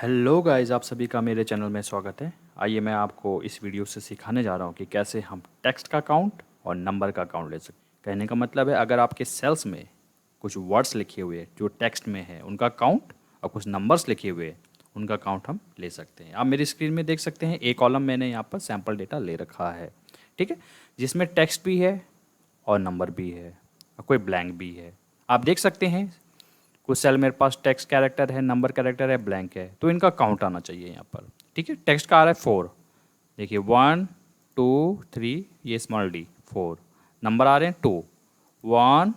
Hello guys, आप सभी का मेरे चैनल में स्वागत है। आइए मैं आपको इस वीडियो से सिखाने जा रहा हूँ कि कैसे हम टेक्स्ट का काउंट और नंबर का काउंट ले सकते हैं। कहने का मतलब है, अगर आपके सेल्स में कुछ वर्ड्स लिखे हुए जो टेक्स्ट में है उनका काउंट और कुछ नंबर्स लिखे हुए उनका काउंट हम ले सकते हैं। आप मेरी स्क्रीन में देख सकते हैं, एक कॉलम मैंने यहाँ पर सैम्पल डेटा ले रखा है, ठीक है, जिसमें टेक्स्ट भी है और नंबर भी है और कोई ब्लैंक भी है। आप देख सकते हैं कुछ सेल मेरे पास टेक्स्ट कैरेक्टर है, नंबर कैरेक्टर है, ब्लैंक है, तो इनका काउंट आना चाहिए यहाँ पर। ठीक है, टेक्स्ट का आ रहा है 4, देखिए 1 2 3, ये स्मॉल डी 4। नंबर आ रहे हैं 2 1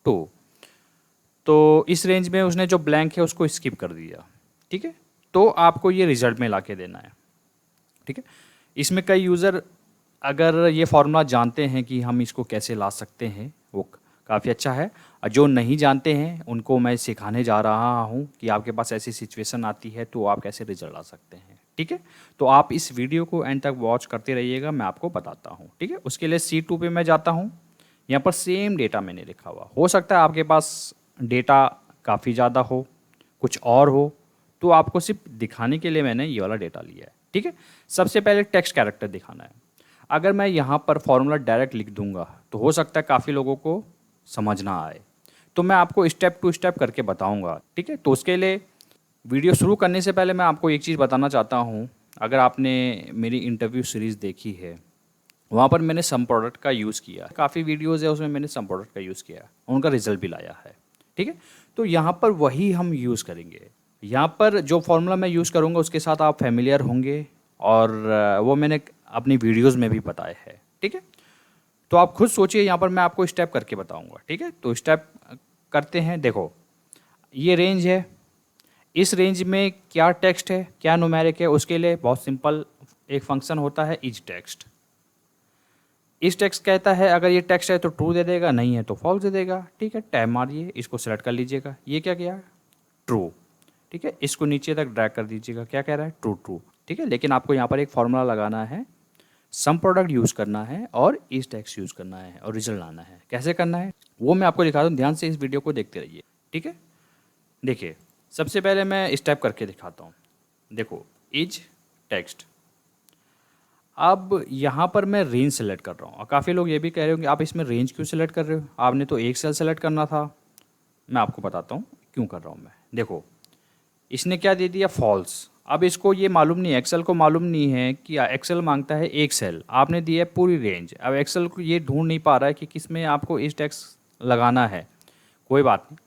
2। तो इस रेंज में उसने जो ब्लैंक है उसको स्किप कर दिया। ठीक है, तो आपको ये रिजल्ट में ला के देना है। ठीक है, इसमें कई यूज़र अगर ये फॉर्मूला जानते हैं कि हम इसको कैसे ला सकते हैं, वो काफ़ी अच्छा है। और जो नहीं जानते हैं उनको मैं सिखाने जा रहा हूँ कि आपके पास ऐसी सिचुएशन आती है तो आप कैसे रिजल्ट ला सकते हैं। ठीक है, तो आप इस वीडियो को एंड तक वॉच करते रहिएगा, मैं आपको बताता हूँ। ठीक है, उसके लिए C2 पे मैं जाता हूँ। यहाँ पर सेम डेटा मैंने लिखा हुआ, हो सकता है आपके पास डेटा काफ़ी ज़्यादा हो, कुछ और हो, तो आपको सिर्फ दिखाने के लिए मैंने ये वाला डेटा लिया है। ठीक है, सबसे पहले टेक्स्ट कैरेक्टर दिखाना है। अगर मैं यहाँ पर फॉर्मूला डायरेक्ट लिख दूंगा तो हो सकता है काफ़ी लोगों को समझ ना आए, तो मैं आपको स्टेप टू स्टेप करके बताऊंगा। ठीक है, तो उसके लिए वीडियो शुरू करने से पहले मैं आपको एक चीज़ बताना चाहता हूँ। अगर आपने मेरी इंटरव्यू सीरीज़ देखी है, वहाँ पर मैंने सम प्रोडक्ट का यूज़ किया, काफ़ी वीडियोज़ है उसमें मैंने सम प्रोडक्ट का यूज़ किया, उनका रिजल्ट भी लाया है। ठीक है, तो यहाँ पर वही हम यूज़ करेंगे। यहाँ पर जो फॉर्मूला मैं यूज़ करूँगा उसके साथ आप फेमिलियर होंगे, और वो मैंने अपनी वीडियोज़ में भी बताया है। ठीक है, तो आप खुद सोचिए, यहाँ पर मैं आपको स्टेप करके बताऊँगा। ठीक है, तो स्टेप करते हैं। देखो, ये रेंज है, इस रेंज में क्या टेक्स्ट है, क्या न्यूमेरिक है, उसके लिए बहुत सिंपल एक फंक्शन होता है इज टेक्स्ट। इस टेक्स्ट कहता है अगर ये टेक्स्ट है तो ट्रू दे देगा, नहीं है तो फॉल्स दे देगा। ठीक है, टैब मारिए, इसको सेलेक्ट कर लीजिएगा, ये क्या किया, ट्रू। ठीक है, इसको नीचे तक ड्रैग कर दीजिएगा, क्या कह रहा है, ट्रू ट्रू। ठीक है, लेकिन आपको यहाँ पर एक फॉर्मूला लगाना है, सम प्रोडक्ट यूज़ करना है और इस टेक्स्ट यूज़ करना है और रिजल्ट लाना है। कैसे करना है वो मैं आपको दिखा दूँ, ध्यान से इस वीडियो को देखते रहिए। ठीक है, देखिए, सबसे पहले मैं स्टेप करके दिखाता हूँ। देखो, इज टेक्स्ट। अब यहाँ पर मैं रेंज सेलेक्ट कर रहा हूँ, और काफ़ी लोग ये भी कह रहे हो कि आप इसमें रेंज क्यों सेलेक्ट कर रहे हो, आपने तो एक सेल सेलेक्ट करना था। मैं आपको बताता हूँ क्यों कर रहा हूँ मैं। देखो, इसने क्या दे दिया, फॉल्स। अब इसको ये मालूम नहीं है, एक्सेल को मालूम नहीं है कि एक्सेल मांगता है एक सेल, आपने दिया है पूरी रेंज। अब एक्सेल को ये ढूंढ नहीं पा रहा है कि किस में आपको इस टैक्स लगाना है। कोई बात नहीं,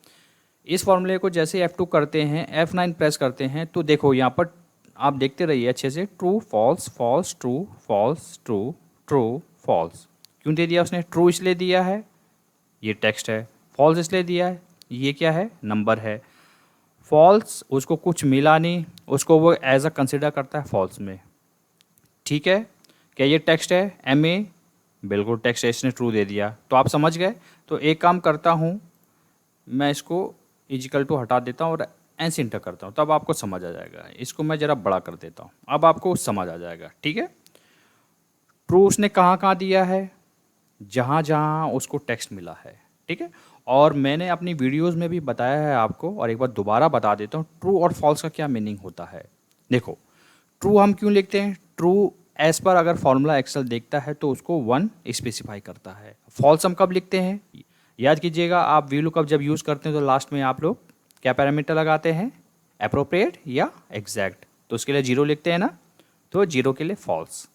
इस फॉर्मूले को जैसे F2 करते हैं, F9 प्रेस करते हैं, तो देखो यहाँ पर आप देखते रहिए अच्छे से, true false false true false true true false. क्यों दे दिया उसने, ट्रू इसलिए दिया है ये टेक्स्ट है, फॉल्स इसलिए दिया है ये क्या है, नंबर है। फॉल्स उसको कुछ मिला नहीं, उसको वो एज अ कंसिडर करता है फॉल्स में। ठीक है, क्या ये टेक्स्ट है, MA, बिल्कुल टेक्स्ट है, इसने ट्रू दे दिया, तो आप समझ गए। तो एक काम करता हूँ, मैं इसको इजिकल टू हटा देता हूँ और एंस इंटर करता हूँ, तब आपको समझ आ जाएगा। इसको मैं ज़रा बड़ा कर देता हूँ, अब आपको समझ आ जाएगा। ठीक है, ट्रू उसने कहाँ कहाँ दिया है, जहाँ जहाँ उसको टेक्स्ट मिला है। ठीक है, और मैंने अपनी वीडियोस में भी बताया है आपको, और एक बार दोबारा बता देता हूँ, ट्रू और फॉल्स का क्या मीनिंग होता है। देखो, ट्रू हम क्यों लिखते हैं, ट्रू एज पर अगर फॉर्मूला एक्सेल देखता है तो उसको 1 स्पेसिफाई करता है। फॉल्स हम कब लिखते हैं, याद कीजिएगा, आप वी लुकअप जब यूज़ करते हैं तो लास्ट में आप लोग क्या पैरामीटर लगाते हैं, अप्रोप्रिएट या एग्जैक्ट, तो उसके लिए 0 लिखते हैं ना, तो 0 के लिए फॉल्स।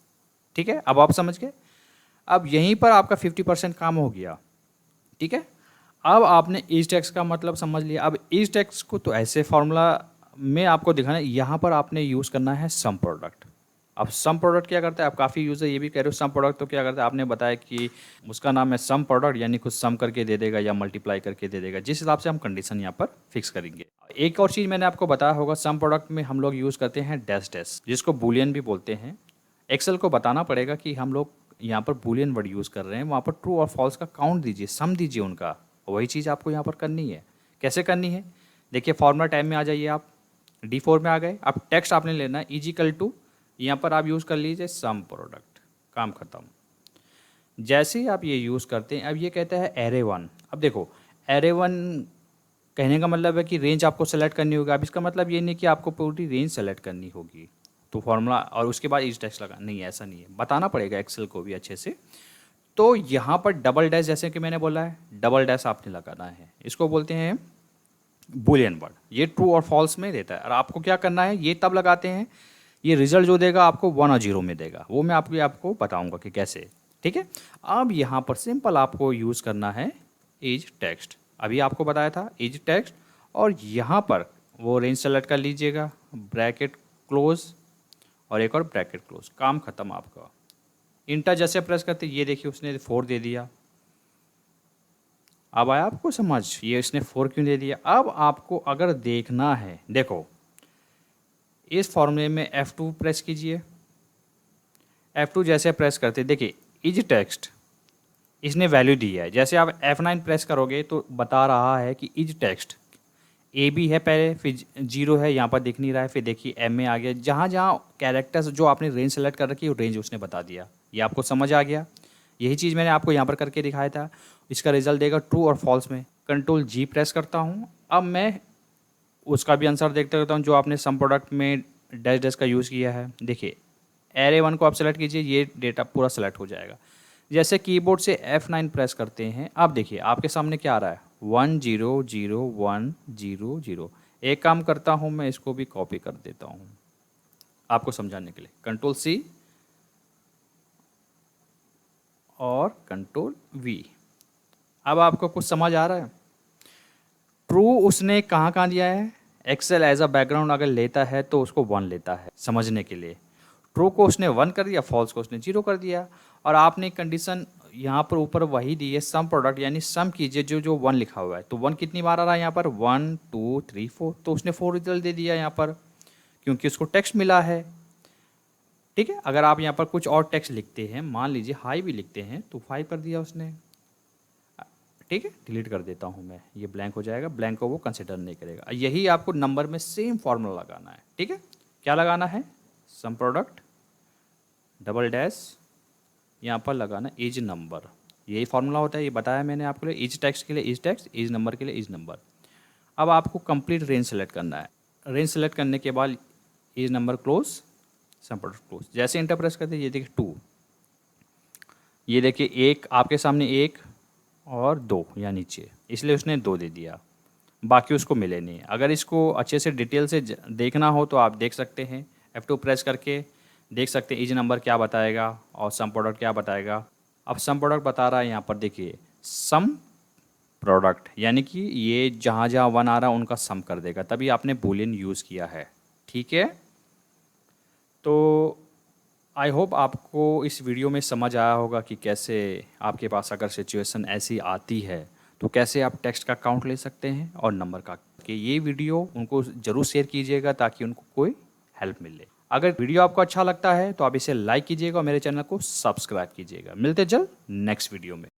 ठीक है, अब आप समझ गए। अब यहीं पर आपका 50% काम हो गया। ठीक है, अब आपने इस टैक्स का मतलब समझ लिया। अब इस टैक्स को तो ऐसे फॉर्मूला में आपको दिखाना है, यहाँ पर आपने यूज़ करना है सम प्रोडक्ट। अब सम प्रोडक्ट क्या करता है, अब काफ़ी यूज़र ये भी कह रहे हो सम प्रोडक्ट तो क्या करता है, आपने बताया कि उसका नाम है सम प्रोडक्ट, यानी कुछ सम करके दे देगा या मल्टीप्लाई करके दे देगा, जिस हिसाब से हम कंडीशन यहाँ पर फिक्स करेंगे। एक और चीज़ मैंने आपको बताया होगा, सम प्रोडक्ट में हम लोग यूज़ करते हैं डैश डैश, जिसको बूलियन भी बोलते हैं। एक्सेल को बताना पड़ेगा कि हम लोग यहाँ पर बूलियन वर्ड यूज़ कर रहे हैं, वहाँ पर ट्रू और फॉल्स का काउंट दीजिए, सम दीजिए उनका। वही चीज़ आपको यहाँ पर करनी है। कैसे करनी है, देखिए, फॉर्मूला टाइम में आ जाइए, आप D4 में आ गए। अब टेक्स्ट आपने लेना है इजिकल टू, यहाँ पर आप यूज़ कर लीजिए सम प्रोडक्ट, काम खत्म। जैसे ही आप ये यूज़ करते हैं, अब ये कहता है एरे 1। अब देखो, एरे 1 कहने का मतलब है कि रेंज आपको सेलेक्ट करनी होगी। अब इसका मतलब ये नहीं कि आपको पूरी रेंज सेलेक्ट करनी होगी तो फॉर्मूला और उसके बाद इज टेक्स्ट लगा, नहीं ऐसा नहीं है, बताना पड़ेगा एक्सेल को भी अच्छे से। तो यहाँ पर डबल डैश, जैसे कि मैंने बोला है, डबल डैश आपने लगाना है, इसको बोलते हैं बुलियन वर्ड। ये ट्रू और फॉल्स में देता है और आपको क्या करना है, ये तब लगाते हैं, ये रिजल्ट जो देगा आपको 1 और 0 में देगा, वो मैं आपको बताऊंगा कि कैसे। ठीक है, अब यहाँ पर सिंपल आपको यूज़ करना है एज टेक्स्ट। अभी आपको बताया था एज टेक्स्ट, और यहाँ पर वो रेंज सेलेक्ट कर लीजिएगा, ब्रैकेट क्लोज और एक और ब्रैकेट क्लोज, काम खत्म आपका। इंटर जैसे प्रेस करते, ये देखिए उसने 4 दे दिया। अब आया आपको समझ, ये इसने 4 क्यों दे दिया। अब आपको अगर देखना है, देखो इस फॉर्मूले में F2 प्रेस कीजिए। F2 जैसे प्रेस करते, देखिए इज टेक्स्ट इसने वैल्यू दी है। जैसे आप F9 प्रेस करोगे तो बता रहा है कि इज टेक्स्ट ए बी है पहले, फिर 0 है, यहाँ पर दिख नहीं रहा है, फिर देखिए एम में आ गया। जहाँ जहाँ कैरेक्टर्स जो आपने रेंज सेलेक्ट कर रखी है वो रेंज उसने बता दिया। ये आपको समझ आ गया। यही चीज़ मैंने आपको यहाँ पर करके दिखाया था। इसका रिजल्ट देगा ट्रू और फॉल्स में। कंट्रोल जी प्रेस करता हूँ। अब मैं उसका भी आंसर देखते रहता हूँ जो आपने सम प्रोडक्ट में डैश डैश का यूज़ किया है। देखिए एरे 1 को आप सेलेक्ट कीजिए, ये डेटा पूरा सेलेक्ट हो जाएगा। जैसे कीबोर्ड से F9 प्रेस करते हैं, अब देखिए आपके सामने क्या आ रहा है, 1 0 0 1 0 0। एक काम करता हूँ, मैं इसको भी कॉपी कर देता हूँ आपको समझाने के लिए। कंट्रोल सी और कंट्रोल वी। अब आपको कुछ समझ आ रहा है। ट्रू उसने कहाँ कहाँ दिया है, एक्सेल एज अ बैकग्राउंड अगर लेता है तो उसको 1 लेता है समझने के लिए। ट्रू को उसने 1 कर दिया, फॉल्स को उसने 0 कर दिया। और आपने कंडीशन यहाँ पर ऊपर वही दी है, सम प्रोडक्ट यानी सम कीजिए जो जो 1 लिखा हुआ है। तो 1 कितनी बार आ रहा है यहाँ पर, 1 2 3 4, तो उसने 4 रिजल्ट दे दिया यहाँ पर क्योंकि उसको टेक्स्ट मिला है। ठीक है, अगर आप यहाँ पर कुछ और टेक्स्ट लिखते हैं, मान लीजिए हाई भी लिखते हैं, तो 5 कर दिया उसने। ठीक है, डिलीट कर देता हूँ मैं, ये ब्लैंक हो जाएगा, ब्लैंक को वो कंसिडर नहीं करेगा। यही आपको नंबर में सेम फॉर्मूला लगाना है। ठीक है, क्या लगाना है, सम प्रोडक्ट डबल डैश, यहाँ पर लगाना एज नंबर। यही फार्मूला होता है, ये बताया मैंने आपके लिए। एज टेक्स्ट के लिए एज टेक्स्ट, एज नंबर के लिए एज नंबर। अब आपको कंप्लीट रेंज सेलेक्ट करना है। रेंज सेलेक्ट करने के बाद as number close, some product close. जैसे इंटर प्रेस करते हैं, ये देखिए 2, ये देखिए 1 आपके सामने 1 और 2 या नीचे, इसलिए उसने 2 दे दिया, बाकी उसको मिले नहीं। अगर इसको अच्छे से डिटेल से देखना हो तो आप देख सकते हैं, F2 प्रेस करके देख सकते हैं एज नंबर क्या बताएगा और सम प्रोडक्ट क्या बताएगा। अब सम प्रोडक्ट बता रहा है यहाँ पर, देखिए सम प्रोडक्ट यानी कि ये जहाँ जहाँ 1 आ रहा है उनका सम कर देगा, तभी आपने बूलियन यूज़ किया है। ठीक है, तो आई होप आपको इस वीडियो में समझ आया होगा कि कैसे आपके पास अगर सिचुएशन ऐसी आती है तो कैसे आप टेक्स्ट का काउंट ले सकते हैं और नंबर का। कि ये वीडियो उनको ज़रूर शेयर कीजिएगा ताकि उनको कोई हेल्प मिले। अगर वीडियो आपको अच्छा लगता है तो आप इसे लाइक कीजिएगा और मेरे चैनल को सब्सक्राइब कीजिएगा। मिलते जल्द नेक्स्ट वीडियो में।